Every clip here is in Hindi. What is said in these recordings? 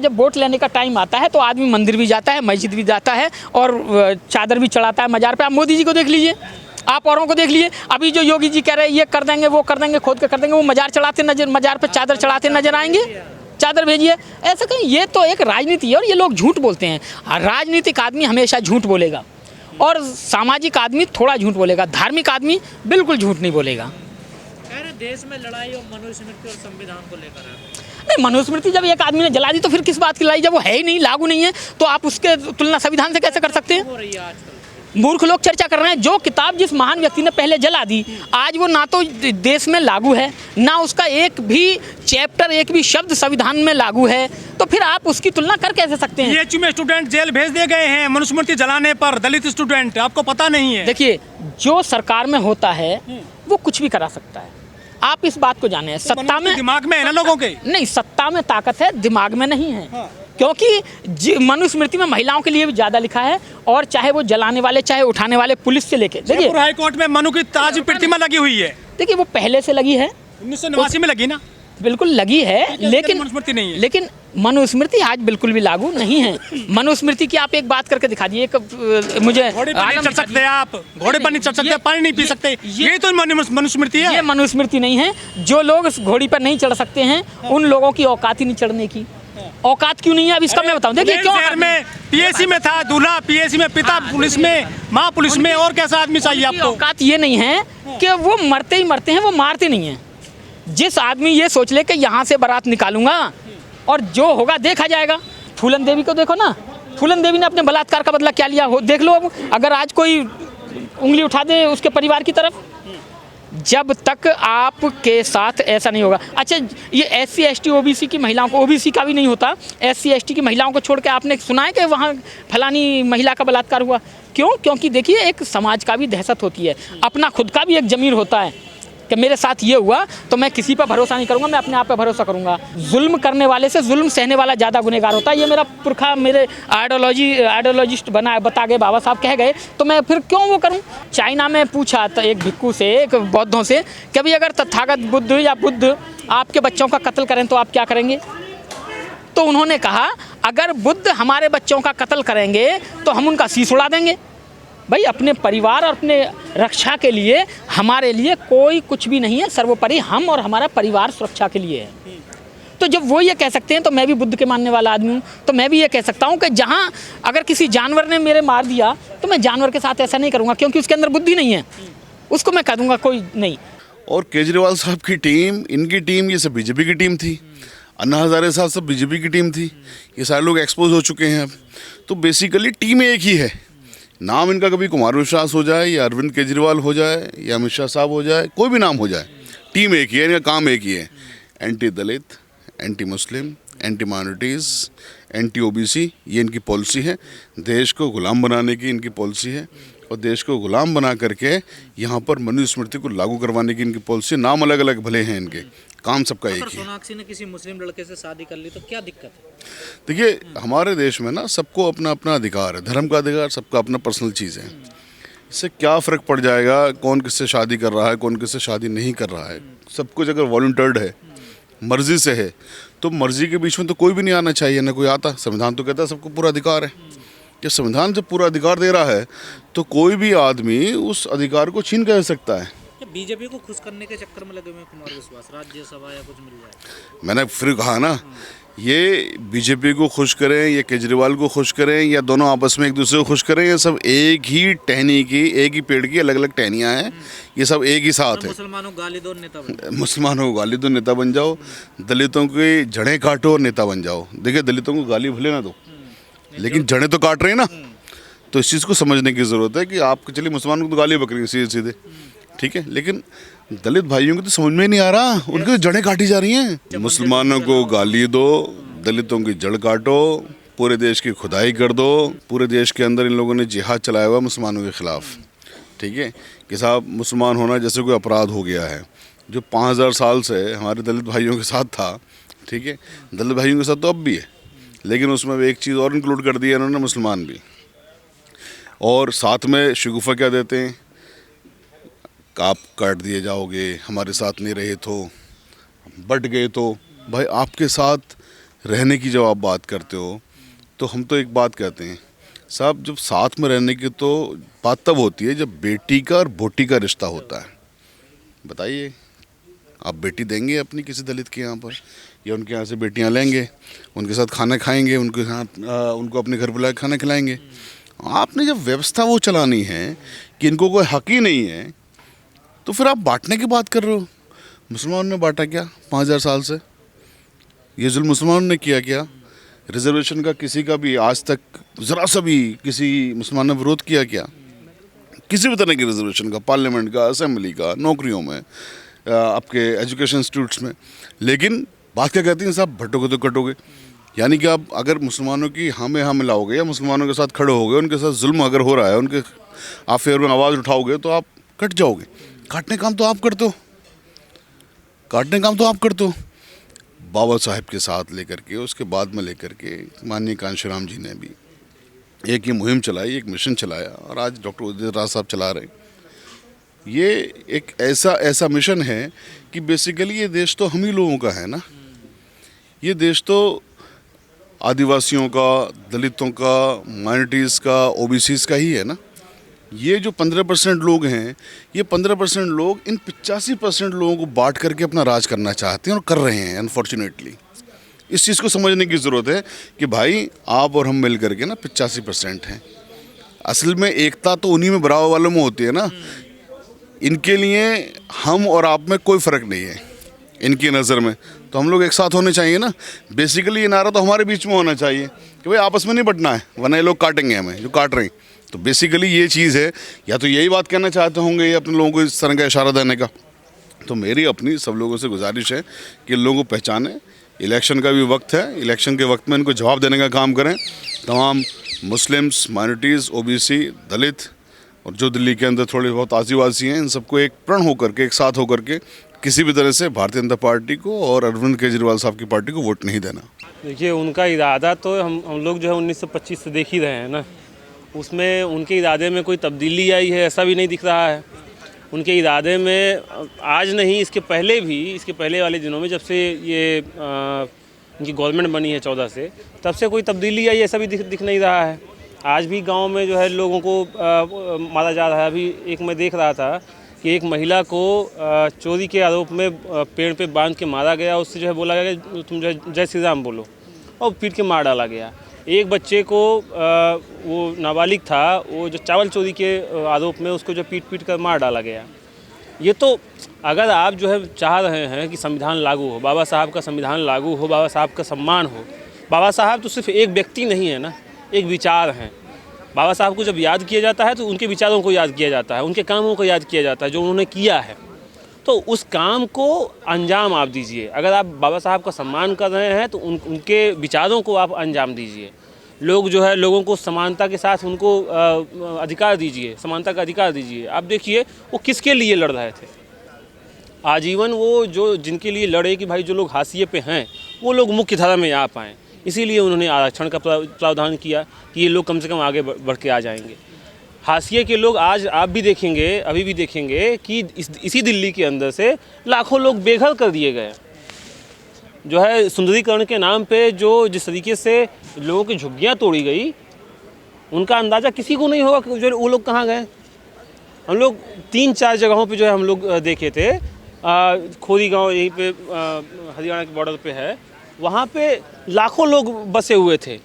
जब वोट लेने का टाइम आता है तो आदमी मंदिर भी जाता है, मस्जिद भी जाता है और चादर भी चढ़ाता है मज़ार पे। आप मोदी जी को देख लीजिए, आप औरों को देख लीजिए। अभी जो योगी जी कह रहे हैं ये कर देंगे वो कर देंगे, खोद के कर देंगे, वो मज़ार चढ़ाते नजर, मज़ार पे चादर चढ़ाते नजर आएंगे, चादर भेजिए। ऐसा कहीं, ये तो एक राजनीति है और ये लोग झूठ बोलते हैं। राजनीतिक आदमी हमेशा झूठ बोलेगा और सामाजिक आदमी थोड़ा झूठ बोलेगा, धार्मिक आदमी बिल्कुल झूठ नहीं बोलेगा। देश में लड़ाई और मनुस्मृति और संविधान को लेकर है। नहीं, मनुस्मृति जब एक आदमी ने जला दी तो फिर किस बात की लड़ाई? जब वो है ही नहीं, लागू नहीं है, तो आप उसके तुलना संविधान से कैसे कर सकते हैं? हो रही है आजकल, मूर्ख लोग चर्चा कर रहे हैं। जो किताब जिस महान व्यक्ति ने पहले जला दी, आज वो ना तो देश में लागू है, ना उसका एक भी चैप्टर, एक भी शब्द संविधान में लागू है, तो फिर आप उसकी तुलना कर कैसे सकते हैं? PHU में स्टूडेंट जेल भेज दिए गए हैं मनुस्मृति जलाने पर, दलित स्टूडेंट, आपको पता नहीं है? देखिए, जो सरकार में होता है वो कुछ भी करा सकता है, आप इस बात को जाने। सत्ता में दिमाग में है ना लोगों के? नहीं, सत्ता में ताकत है, दिमाग में नहीं है। हाँ। क्योंकि मनुस्मृति में महिलाओं के लिए भी ज्यादा लिखा है, और चाहे वो जलाने वाले, चाहे उठाने वाले, पुलिस से लेके, देखिए हाई कोर्ट में मनु की ताज प्रतिमा लगी हुई है। देखिए वो पहले से लगी है, 1989 में लगी ना, बिल्कुल लगी है, लेकिन मनुस्मृति नहीं है। लेकिन मनुस्मृति आज बिल्कुल भी लागू नहीं है। मनुस्मृति की आप एक बात करके दिखा दीजिए, मुझे घोड़े पर नहीं चढ़ सकते आप, घोड़े पर नहीं चढ़ सकते, पानी नहीं पी सकते, ये तो मनुस्मृति है। ये मनुस्मृति नहीं है। जो लोग घोड़ी पर नहीं चढ़ सकते हैं उन लोगों की औकात ही नहीं चढ़ने की। औकात क्यों नहीं है अब इसका मैं बताऊं। देखिए क्यों, शहर में PSC में था दूल्हा, PSC में पिता, पुलिस में माँ, पुलिस में, और कैसा आदमी चाहिए आपको? औकात ये नहीं है कि वो मरते ही मरते हैं, वो मारते नहीं हैं। जिस आदमी ये सोच ले कि यहाँ से बारात निकालूंगा और जो होगा देखा जाएगा। फूलन देवी को देखो ना, फूलन देवी ने अपने बलात्कार का बदला क्या लिया हो, देख लो। अब अगर आज कोई उंगली उठा दे उसके परिवार की तरफ, जब तक आपके साथ ऐसा नहीं होगा। अच्छा, ये SC ST OBC की महिलाओं को, OBC का भी नहीं होता, SC ST की महिलाओं को छोड़ के आपने सुना है कि वहाँ फलानी महिला का बलात्कार हुआ? क्यों? क्योंकि देखिए एक समाज का भी दहशत होती है, अपना खुद का भी एक ज़मीर होता है कि मेरे साथ ये हुआ तो मैं किसी पर भरोसा नहीं करूंगा, मैं अपने आप पर भरोसा करूंगा। जुल्म करने वाले से जुल्म सहने वाला ज़्यादा गुनहगार होता है। ये मेरा पुरखा, मेरे आइडियोलॉजिस्ट बता गए, बाबा साहब कह गए, तो मैं फिर क्यों वो करूं? चाइना में पूछा था एक भिक्खू से, एक बौद्धों से, कि भाई अगर तथागत बुद्ध या बुद्ध आपके बच्चों का कत्ल करें तो आप क्या करेंगे? तो उन्होंने कहा अगर बुद्ध हमारे बच्चों का कत्ल करेंगे तो हम उनका शीश उड़ा देंगे। भाई अपने परिवार और अपने रक्षा के लिए हमारे लिए कोई कुछ भी नहीं है, सर्वोपरि हम और हमारा परिवार सुरक्षा के लिए है। तो जब वो ये कह सकते हैं तो मैं भी बुद्ध के मानने वाला आदमी हूँ, तो मैं भी ये कह सकता हूँ कि जहाँ अगर किसी जानवर ने मेरे मार दिया तो मैं जानवर के साथ ऐसा नहीं करूँगा, क्योंकि उसके अंदर बुद्धि नहीं है, उसको मैं कह दूँगा कोई नहीं। और केजरीवाल साहब की टीम, इनकी टीम, ये सब बीजेपी की टीम थी। अन्ना हजारे साहब सब बीजेपी की टीम थी। ये सारे लोग एक्सपोज हो चुके हैं अब। तो बेसिकली टीम एक ही है। नाम इनका कभी कुमार विश्वास हो जाए या अरविंद केजरीवाल हो जाए या अमित शाह साहब हो जाए, कोई भी नाम हो जाए, टीम एक ही है, इनका काम एक ही है। Anti Dalit, anti Muslim, anti minorities, anti OBC, ये इनकी पॉलिसी है। देश को गुलाम बनाने की इनकी पॉलिसी है, और देश को गुलाम बना करके यहाँ पर मनुस्मृति को लागू करवाने की इनकी पॉलिसी। नाम अलग अलग भले हैं इनके, काम सबका एक ही है। सोनाक्षी ने किसी मुस्लिम लड़के से शादी कर ली तो क्या दिक्कत है? देखिए हमारे देश में ना सबको अपना अपना अधिकार है, धर्म का अधिकार सबका अपना पर्सनल चीज़ है। इससे क्या फ़र्क पड़ जाएगा कौन किससे शादी कर रहा है, कौन किससे शादी नहीं कर रहा है? सब कुछ अगर वॉलंटियर्ड है, मर्जी से है, तो मर्जी के बीच में तो कोई भी नहीं आना चाहिए, ना कोई आता। संविधान तो कहता है सबको पूरा अधिकार है। जब संविधान जब पूरा अधिकार दे रहा है तो कोई भी आदमी उस अधिकार को छीन कर सकता है। बीजेपी को खुश करने के चक्कर में लगे हुए कुमार विश्वास, राज्यसभा या कुछ मिल जाए। मैंने फिर कहा ना, ये बीजेपी को खुश करें या केजरीवाल को खुश करें या दोनों आपस में एक दूसरे को खुश करें, ये सब एक ही टहनी की, एक ही पेड़ की अलग अलग टहनियाँ हैं। ये सब एक ही साथ है। मुसलमानों को गाली दो नेता बन जाओ, मुसलमानों को गाली दो नेता बन जाओ, दलितों की जड़ें काटो नेता बन जाओ। देखिए दलितों को गाली भले ना दो, लेकिन जड़ें तो काट रहे हैं ना। तो इस चीज़ को समझने की ज़रूरत है कि आप चलिए मुसलमानों को तो गाली बक रही है सीधे सीधे, ठीक है, लेकिन दलित भाइयों को तो समझ में नहीं आ रहा, उनकी जड़ें काटी जा रही हैं। मुसलमानों को गाली दो, दलितों की जड़ काटो, पूरे देश की खुदाई कर दो। पूरे देश के अंदर इन लोगों ने जिहाद चलाया हुआ मुसलमानों के ख़िलाफ़, ठीक है, कि साहब मुसलमान होना जैसे कोई अपराध हो गया है, जो 5000 साल से हमारे दलित भाइयों के साथ था, ठीक है, दलित भाइयों के साथ तो अब भी है, लेकिन उसमें एक चीज़ और इंक्लूड कर दी है इन्होंने, मुसलमान भी। और साथ में शगुफ़ा क्या देते हैं, आप काट दिए जाओगे, हमारे साथ नहीं रहे तो, बट गए तो। भाई आपके साथ रहने की जब आप बात करते हो तो हम तो एक बात कहते हैं साहब, जब साथ में रहने की तो बात तब होती है जब बेटी का और बोटी का रिश्ता होता है। बताइए, आप बेटी देंगे अपनी किसी दलित के यहाँ पर, या उनके यहाँ से बेटियाँ लेंगे, उनके साथ खाना खाएंगे, उनके साथ उनको अपने घर बुला के खाना खिलाएंगे? आपने जब व्यवस्था वो चलानी है कि इनको कोई हक ही नहीं है, तो फिर आप बांटने की बात कर रहे हो। मुसलमानों ने बांटा क्या 5000 साल से? ये जुल्म मुसलमानों ने किया क्या? रिजर्वेशन का किसी का भी आज तक ज़रा सा भी किसी मुसलमान ने विरोध किया क्या? किसी भी तरह की रिजर्वेशन का, पार्लियामेंट का, असेंबली का, नौकरियों में, आपके एजुकेशन इंस्टीट्यूट्स में। लेकिन बात क्या कहती हैं साहब, भटोगे तो कटोगे। यानी कि आप अगर मुसलमानों की हाँ में हाँ मिलाओगे या मुसलमानों के साथ खड़े होगे, उनके साथ जुल्म अगर हो रहा है, उनके आप फेवर में आवाज़ उठाओगे तो आप कट जाओगे। काटने काम तो आप करते हो, काटने काम तो आप करते हो। बाबा साहब के साथ लेकर के, उसके बाद में लेकर के माननीय कांशीराम जी ने भी एक ये मुहिम चलाई, एक मिशन चलाया, और आज डॉक्टर उदित राज साहब चला रहे हैं। ये एक ऐसा मिशन है कि बेसिकली ये देश तो हम ही लोगों का है ना। ये देश तो आदिवासियों का, दलितों का, माइनॉरिटीज़ का, ओबीसीज़ का ही है ना। ये जो 15% लोग हैं, ये 15% लोग इन 85% लोगों को बांट करके अपना राज करना चाहते हैं और कर रहे हैं अनफॉर्चुनेटली। इस चीज़ को समझने की ज़रूरत है कि भाई आप और हम मिल करके ना 85% हैं। असल में एकता तो उन्हीं में बराबर वालों में होती है ना। इनके लिए हम और आप में कोई फ़र्क नहीं है इनकी नज़र में, तो हम लोग एक साथ होने चाहिए ना। बेसिकली ये नारा तो हमारे बीच में होना चाहिए कि भाई आपस में नहीं बंटना है, वरना ये लोग काटेंगे हमें, जो काट रहे हैं। तो बेसिकली ये चीज़ है, या तो यही बात कहना चाहते होंगे ये अपने लोगों को इस तरह का इशारा देने का। तो मेरी अपनी सब लोगों से गुजारिश है कि लोगों को पहचानें। इलेक्शन का भी वक्त है, इलेक्शन के वक्त में इनको जवाब देने का काम करें। तमाम मुस्लिम्स, माइनॉरिटीज़, ओबीसी, दलित और जो दिल्ली के अंदर थोड़े बहुत आदिवासी हैं, इन सबको एक प्रण होकर के, एक साथ होकर के किसी भी तरह से भारतीय जनता पार्टी को और अरविंद केजरीवाल साहब की पार्टी को वोट नहीं देना। देखिए, उनका इरादा तो हम लोग जो है 1925 से देख ही रहे हैं ना। उसमें उनके इरादे में कोई तब्दीली आई है ऐसा भी नहीं दिख रहा है। उनके इरादे में आज नहीं, इसके पहले वाले दिनों में, जब से ये इनकी गवर्नमेंट बनी है 14 से, तब से कोई तब्दीली आई ऐसा भी दिख नहीं रहा है। आज भी गांव में जो है लोगों को मारा जा रहा है। अभी एक मैं देख रहा था कि एक महिला को चोरी के आरोप में पेड़ पे बांध के मारा गया। उससे जो है बोला गया कि तुम जो है जय श्री राम बोलो, और पीट के मार डाला गया। एक बच्चे को वो नाबालिग था, वो जो चावल चोरी के आरोप में उसको जो पीट कर मार डाला गया। ये तो अगर आप जो है चाह रहे हैं कि संविधान लागू हो, बाबा साहब का संविधान लागू हो, बाबा साहब का सम्मान हो। बाबा साहब तो सिर्फ एक व्यक्ति नहीं है ना, एक विचार हैं। बाबा साहब को जब याद किया जाता है तो उनके विचारों को याद किया जाता है, उनके कामों को याद किया जाता है जो उन्होंने किया है। तो उस काम को अंजाम आप दीजिए। अगर आप बाबा साहब का सम्मान कर रहे हैं तो उनके विचारों को आप अंजाम दीजिए। लोग जो है लोगों को समानता के साथ उनको अधिकार दीजिए, समानता का अधिकार दीजिए। आप देखिए वो किसके लिए लड़ रहे थे आजीवन, वो जो जिनके लिए लड़े कि भाई जो लोग हाशिए पे हैं वो लोग मुख्य धारा में आ पाएँ। इसीलिए उन्होंने आरक्षण का प्रावधान किया कि ये लोग कम से कम आगे बढ़ के आ जाएंगे। हाशिए के लोग आज आप भी देखेंगे, अभी भी देखेंगे कि इसी दिल्ली के अंदर से लाखों लोग बेघर कर दिए गए। जो है सुंदरीकरण के नाम पे जो जिस तरीके से लोगों की झुग्गियाँ तोड़ी गई, उनका अंदाज़ा किसी को नहीं होगा कि जो वो लोग कहाँ गए। हम लोग 3-4 जगहों पे जो है हम लोग देखे थे। खोरी गांव यहीं पे हरियाणा के बॉर्डर पे है, वहाँ पे लाखों लोग बसे हुए थे।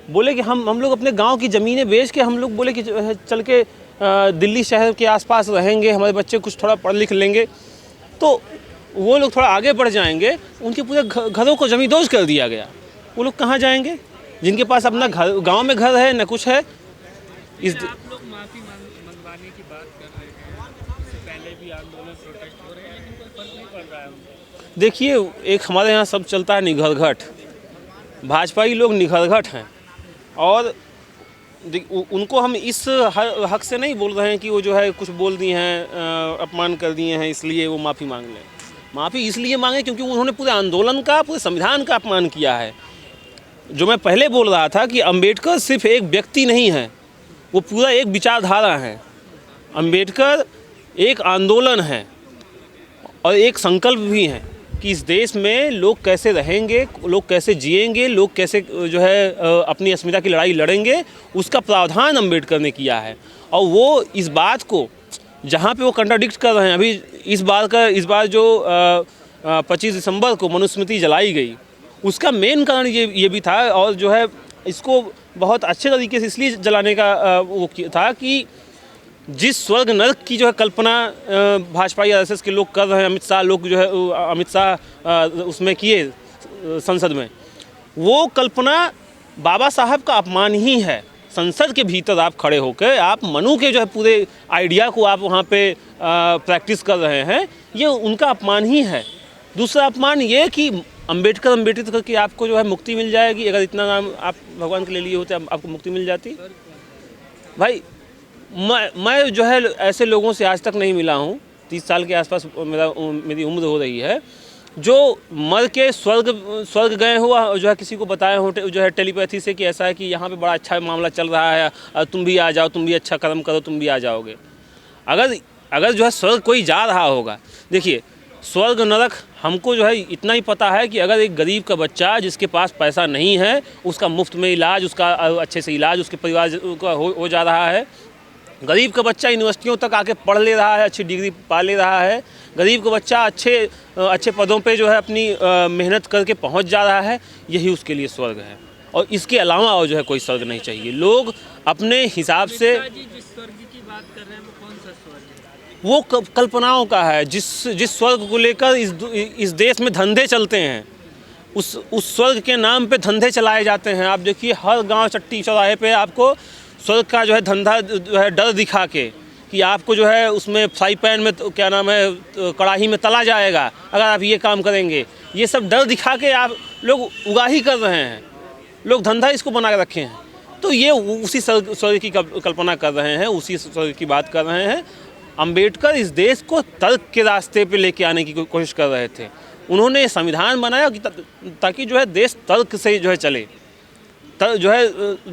बोले कि हम लोग अपने गांव की ज़मीनें बेच के हम लोग बोले कि चल के दिल्ली शहर के आसपास रहेंगे, हमारे बच्चे कुछ थोड़ा पढ़ लिख लेंगे तो वो लोग थोड़ा आगे बढ़ जाएंगे। उनके पूरे घरों को ज़मींदोज़ कर दिया गया। वो लोग कहाँ जाएंगे जिनके पास अपना घर, गांव में घर है न कुछ है। इस आप लोग माफ़ी मंगवाने की बात कर रहे हैं, इससे पहले भी आंदोलन प्रोटेस्ट हो रहे हैं, लेकिन कोई फर्क नहीं पड़ रहा है। देखिए, एक हमारे यहाँ सब चलता है निघरघट। भाजपाई लोग निघरघट हैं और उनको हम इस हक से नहीं बोल रहे हैं कि वो जो है कुछ बोल दिए हैं, अपमान कर दिए हैं इसलिए वो माफ़ी मांग लें। माफ़ी इसलिए मांगे क्योंकि उन्होंने पूरे आंदोलन का, पूरे संविधान का अपमान किया है। जो मैं पहले बोल रहा था कि अंबेडकर सिर्फ एक व्यक्ति नहीं है, वो पूरा एक विचारधारा है। अंबेडकर एक आंदोलन है और एक संकल्प भी है कि कि इस देश में लोग कैसे रहेंगे, लोग कैसे जिएंगे, लोग कैसे जो है अपनी अस्मिता की लड़ाई लड़ेंगे, उसका प्रावधान अम्बेडकर ने किया है। और वो इस बात को जहाँ पे वो कंट्राडिक्ट कर रहे हैं, अभी इस बार जो 25 दिसंबर को मनुस्मृति जलाई गई, उसका मेन कारण ये भी था, और जो है इसको बहुत अच्छे तरीके से इसलिए जलाने का वो था कि जिस स्वर्ग नरक की जो है कल्पना भाजपा या आरएसएस के लोग कर रहे हैं, अमित शाह उसमें किए संसद में, वो कल्पना बाबा साहब का अपमान ही है। संसद के भीतर आप खड़े होकर आप मनु के जो है पूरे आइडिया को आप वहाँ पे प्रैक्टिस कर रहे हैं, ये उनका अपमान ही है। दूसरा अपमान ये कि अम्बेडकर करके आपको जो है मुक्ति मिल जाएगी, अगर इतना नाम आप भगवान के ले लिए होते आपको मुक्ति मिल जाती। भाई मैं जो है ऐसे लोगों से आज तक नहीं मिला हूँ, 30 साल के आसपास मेरी उम्र हो रही है, जो मर के स्वर्ग गए हो, जो है किसी को बताए हो जो है टेलीपैथी से कि ऐसा है कि यहाँ पे बड़ा अच्छा मामला चल रहा है, तुम भी आ जाओ, तुम भी अच्छा कर्म करो, तुम भी आ जाओगे। अगर जो है स्वर्ग कोई जा रहा होगा, देखिए स्वर्ग नरक हमको जो है इतना ही पता है कि अगर एक गरीब का बच्चा जिसके पास पैसा नहीं है, उसका मुफ्त में इलाज, उसका अच्छे से इलाज उसके परिवार का हो जा रहा है, गरीब का बच्चा यूनिवर्सिटियों तक आके पढ़ ले रहा है, अच्छी डिग्री पा ले रहा है, गरीब का बच्चा अच्छे पदों पे जो है अपनी मेहनत करके पहुंच जा रहा है, यही उसके लिए स्वर्ग है। और इसके अलावा और जो है कोई स्वर्ग नहीं चाहिए। लोग अपने हिसाब से जिस स्वर्ग की बात कर रहे हैं वो कौन सा स्वर्ग है? वो कल्पनाओं का है, जिस स्वर्ग को लेकर इस देश में धंधे चलते हैं, उस स्वर्ग के नाम पे धंधे चलाए जाते हैं। आप देखिए हर गांव चट्टी चौराहे पे आपको स्वर्ग का जो है धंधा जो है डर दिखा के कि आपको जो है उसमें फ्राई पैन में क्या नाम है कढ़ाई में तला जाएगा अगर आप ये काम करेंगे, ये सब डर दिखा के आप लोग उगाही कर रहे हैं, लोग धंधा इसको बना के रखे हैं। तो ये उसी स्वर्ग की कल्पना कर रहे हैं, उसी स्वर्ग की बात कर रहे हैं। अम्बेडकर इस देश को तर्क के रास्ते पे लेके आने की कोशिश कर रहे थे। उन्होंने संविधान बनाया ताकि जो है देश तर्क से जो है चले, जो है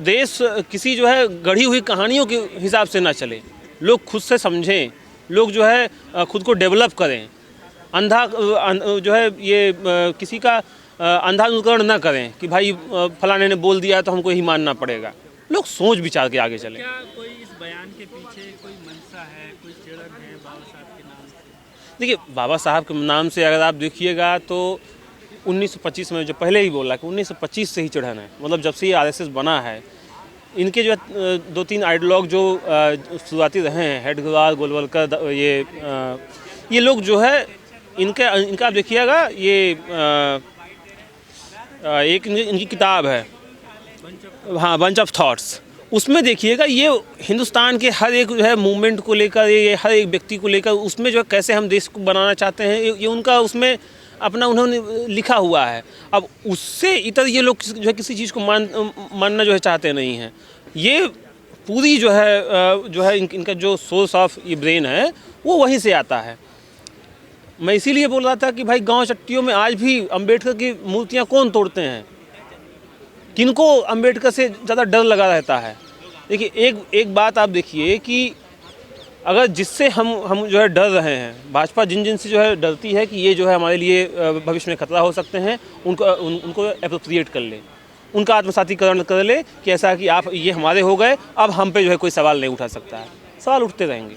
देश किसी जो है गढ़ी हुई कहानियों के हिसाब से ना चले, लोग खुद से समझें, लोग जो है खुद को डेवलप करें, जो है ये किसी का अंधा अनुकरण ना करें कि भाई फलाने ने बोल दिया तो हमको ही मानना पड़ेगा। लोग सोच विचार के आगे चलें। क्या कोई इस बयान के पीछे कोई मंशा है, कोई चिढ़न है बाबा साहब के नाम से? देखिए बाबा साहब के नाम से अगर आप देखिएगा तो 1925 में जो पहले ही बोला कि 1925 से ही चिढ़न है, मतलब जब से ये आरएसएस बना है, इनके जो 2-3 आइडियोलॉग जो शुरुआती रहे हैं, हेडगेवार, गोलवलकर, ये लोग जो है इनका आप देखिएगा, ये एक इनकी किताब है, हाँ, बंच ऑफ थॉट्स, उसमें देखिएगा ये हिंदुस्तान के हर एक जो है मूवमेंट को लेकर, ये हर एक व्यक्ति को लेकर, उसमें जो है कैसे हम देश को बनाना चाहते हैं, ये उनका उसमें अपना उन्होंने लिखा हुआ है। अब उससे इतर ये लोग जो है किसी चीज़ को मानना जो है चाहते नहीं हैं। ये पूरी जो है इनका जो सोर्स ऑफ ये ब्रेन है वो वहीं से आता है। मैं इसीलिए बोल रहा था कि भाई गांव चट्टियों में आज भी अम्बेडकर की मूर्तियां कौन तोड़ते हैं, किनको अम्बेडकर से ज़्यादा डर लगा रहता है। देखिए एक बात आप देखिए कि अगर जिससे हम जो है डर रहे हैं, भाजपा जिन से जो है डरती है कि ये जो है हमारे लिए भविष्य में खतरा हो सकते हैं, उनको एप्रोप्रिएट कर ले, उनका आत्मसातीकरण कर ले कि ऐसा कि आप ये हमारे हो गए, अब हम पे जो है कोई सवाल नहीं उठा सकता है। सवाल उठते रहेंगे।